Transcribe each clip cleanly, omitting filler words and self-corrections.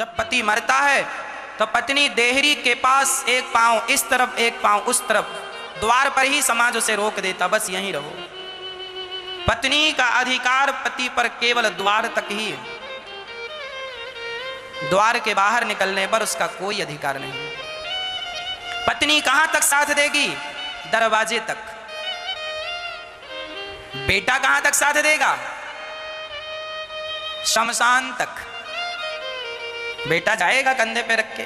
जब पति मरता है तो पत्नी देहरी के पास एक पांव इस तरफ एक पांव उस तरफ, द्वार पर ही समाज उसे रोक देता, बस यहीं रहो। पत्नी का अधिकार पति पर केवल द्वार तक ही है, द्वार के बाहर निकलने पर उसका कोई अधिकार नहीं। पत्नी कहां तक साथ देगी? दरवाजे तक। बेटा कहां तक साथ देगा? शमशान तक। बेटा जाएगा कंधे पे रख के,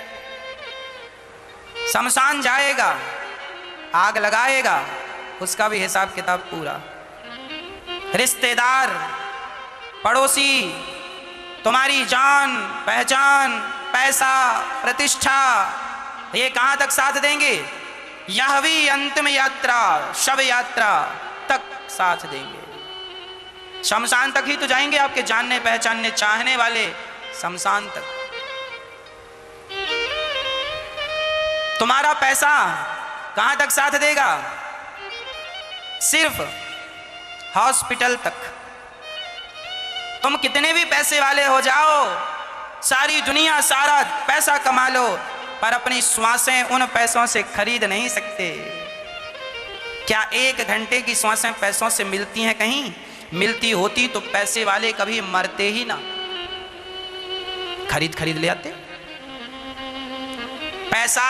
शमशान जाएगा, आग लगाएगा, उसका भी हिसाब किताब पूरा। रिश्तेदार, पड़ोसी तुम्हारी जान पहचान, पैसा, प्रतिष्ठा, ये कहां तक साथ देंगे? यह भी अंतिम यात्रा, शव यात्रा तक साथ देंगे। शमशान तक ही तो जाएंगे आपके जानने पहचानने चाहने वाले, शमशान तक। तुम्हारा पैसा कहां तक साथ देगा? सिर्फ हॉस्पिटल तक। तुम कितने भी पैसे वाले हो जाओ, सारी दुनिया सारा पैसा कमा लो, पर अपनी श्वासें उन पैसों से खरीद नहीं सकते। क्या 1 घंटे की श्वासें पैसों से मिलती हैं? कहीं मिलती होती तो पैसे वाले कभी मरते ही ना, खरीद ले आते। पैसा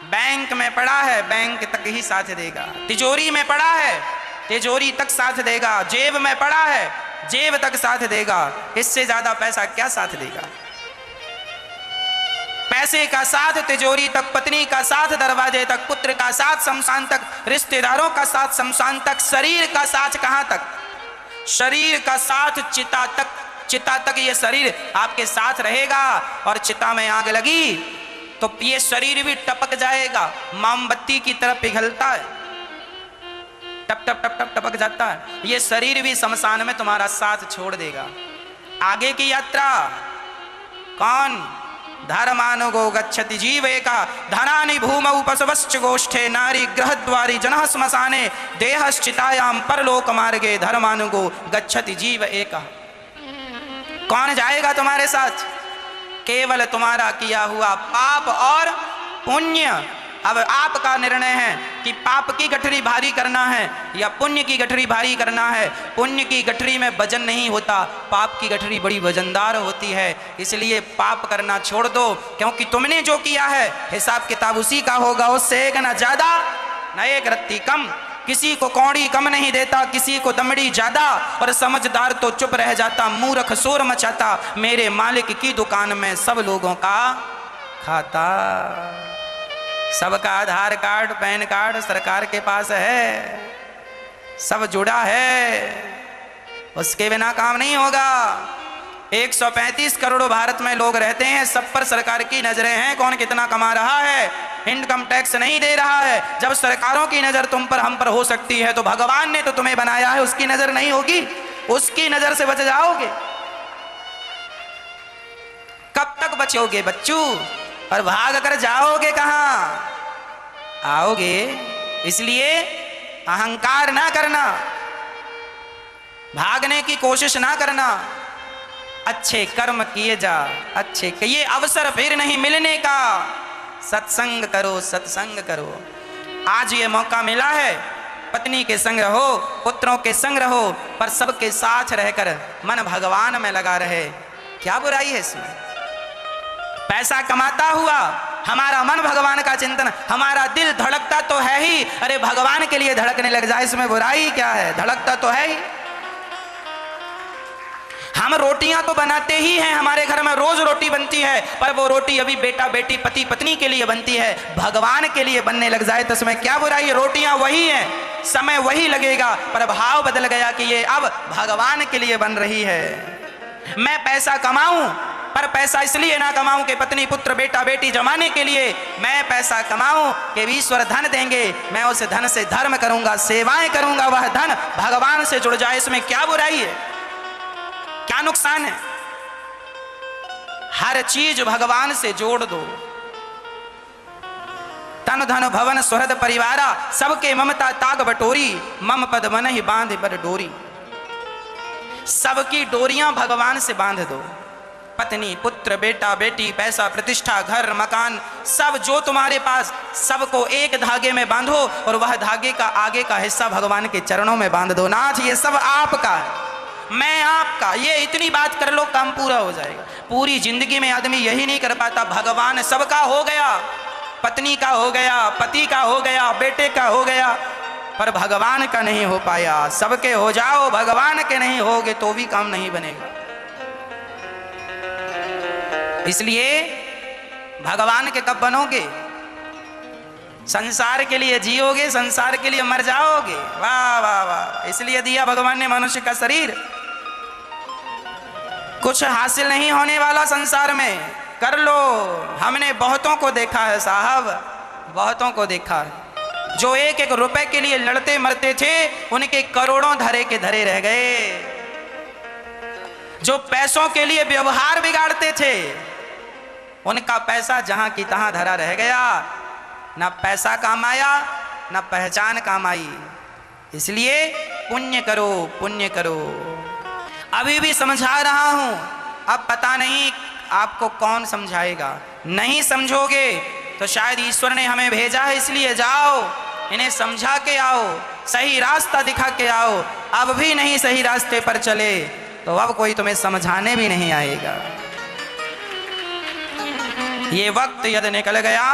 बैंक में पड़ा है, बैंक तक ही साथ देगा। तिजोरी में पड़ा है, तिजोरी तक साथ देगा। जेब में पड़ा है, जेब तक साथ देगा। इससे ज्यादा पैसा क्या साथ देगा? पैसे का साथ तिजोरी तक, पत्नी का साथ दरवाजे तक, पुत्र का साथ शमशान तक, रिश्तेदारों का साथ शमशान तक, शरीर का साथ कहां तक? शरीर का साथ चिता तक। चिता तक ये शरीर आपके साथ रहेगा, और चिता में आग लगी तो ये शरीर भी टपक जाएगा, मोमबत्ती की तरह पिघलता है, टप टप टप टप टपक जाता है। ये शरीर भी शमशान में तुम्हारा साथ छोड़ देगा। आगे की यात्रा कौन? धर्मानुगो गच्छति जीवेका धनानि भूमौ पशवश्च गोष्ठे नारी गृहद्वारी जनः श्मशाने देहश्चितायां परलोक मार्गे धर्मानुगो गच्छति जीव एका। कौन जाएगा तुम्हारे साथ? केवल तुम्हारा किया हुआ पाप और पुण्य। अब आपका निर्णय है कि पाप की गठरी भारी करना है या पुण्य की गठरी भारी करना है। पुण्य की गठरी में वजन नहीं होता, पाप की गठरी बड़ी वजनदार होती है। इसलिए पाप करना छोड़ दो, क्योंकि तुमने जो किया है हिसाब किताब उसी का होगा। उससे एक न ज्यादा न एक रत्ती कम। किसी को कौड़ी कम नहीं देता, किसी को दमड़ी ज्यादा, और समझदार तो चुप रह जाता, मूर्ख शोर मचाता। मेरे मालिक की दुकान में सब लोगों का खाता। सबका आधार कार्ड पैन कार्ड सरकार के पास है, सब जुड़ा है, उसके बिना काम नहीं होगा। 135 करोड़ भारत में लोग रहते हैं, सब पर सरकार की नजरें हैं, कौन कितना कमा रहा है, इनकम टैक्स नहीं दे रहा है। जब सरकारों की नजर तुम पर हम पर हो सकती है, तो भगवान ने तो तुम्हें बनाया है, उसकी नजर नहीं होगी? उसकी नजर से बच जाओगे? कब तक बचोगे बच्चू? और भाग कर जाओगे कहां? आओगे। इसलिए अहंकार ना करना, भागने की कोशिश ना करना। अच्छे कर्म किए जा, अच्छे ये अवसर फिर नहीं मिलने का। सत्संग करो, सत्संग करो। आज ये मौका मिला है, पत्नी के संग रहो, पुत्रों के संग रहो, पर सबके साथ रहकर मन भगवान में लगा रहे। क्या बुराई है इसमें? पैसा कमाता हुआ हमारा मन भगवान का चिंतन, हमारा दिल धड़कता तो है ही, अरे भगवान के लिए धड़कने लग जाए, इसमें बुराई क्या है? धड़कता तो है ही। हम रोटियां तो बनाते ही हैं, हमारे घर में रोज रोटी बनती है, पर वो रोटी अभी बेटा बेटी पति पत्नी के लिए बनती है, भगवान के लिए बनने लग जाए तो इसमें क्या बुराई है? रोटियां वही हैं, समय वही लगेगा, पर भाव बदल गया कि ये अब भगवान के लिए बन रही है। मैं पैसा कमाऊं, पर पैसा इसलिए ना कमाऊं कि पत्नी पुत्र बेटा बेटी जमाने के लिए। मैं पैसा कमाऊं कि ईश्वर धन देंगे, मैं उस धन से धर्म करूंगा, सेवाएं करूंगा, वह धन भगवान से जुड़ जाए, इसमें क्या बुराई है? क्या नुकसान है? हर चीज भगवान से जोड़ दो। तन धन भवन सुहृद परिवारा, सबके ममता ताग बटोरी, मम पद मन ही बांध बड़ डोरी। सबकी डोरियां भगवान से बांध दो। पत्नी, पुत्र, बेटा, बेटी, पैसा, प्रतिष्ठा, घर, मकान, सब जो तुम्हारे पास, सबको एक धागे में बांधो और वह धागे का आगे का हिस्सा भगवान के चरणों में बांध दो। नाथ ये सब आपका है, मैं आपका, ये इतनी बात कर लो, काम पूरा हो जाएगा। पूरी जिंदगी में आदमी यही नहीं कर पाता। भगवान सबका हो गया, पत्नी का हो गया, पति का हो गया, बेटे का हो गया, पर भगवान का नहीं हो पाया। सबके हो जाओ, भगवान के नहीं होगे तो भी काम नहीं बनेगा। इसलिए भगवान के कब बनोगे? संसार के लिए जियोगे, संसार के लिए मर जाओगे। वाह वाह वाह। इसलिए दिया भगवान ने मनुष्य का शरीर। कुछ हासिल नहीं होने वाला संसार में, कर लो। हमने बहुतों को देखा है साहब, बहुतों को देखा है जो एक एक रुपए के लिए लड़ते मरते थे, उनके करोड़ों धरे के धरे रह गए। जो पैसों के लिए व्यवहार बिगाड़ते थे, उनका पैसा जहां की तहां धरा रह गया। ना पैसा काम आया, ना पहचान काम आई। इसलिए पुण्य करो, पुण्य करो। अभी भी समझा रहा हूं, अब पता नहीं आपको कौन समझाएगा। नहीं समझोगे तो शायद ईश्वर ने हमें भेजा है, इसलिए जाओ, इन्हें समझा के आओ, सही रास्ता दिखा के आओ। अब भी नहीं सही रास्ते पर चले तो अब कोई तुम्हें समझाने भी नहीं आएगा। ये वक्त यदि निकल गया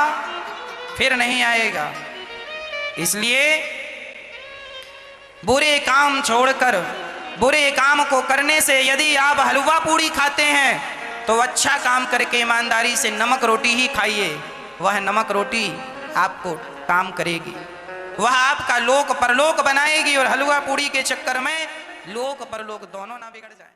फिर नहीं आएगा। इसलिए बुरे काम छोड़कर, बुरे काम को करने से, यदि आप हलवा पूड़ी खाते हैं तो अच्छा काम करके ईमानदारी से नमक रोटी ही खाइए। वह नमक रोटी आपको काम करेगी, वह आपका लोक परलोक बनाएगी। और हलवा पूड़ी के चक्कर में लोक परलोक दोनों ना बिगड़ जाए।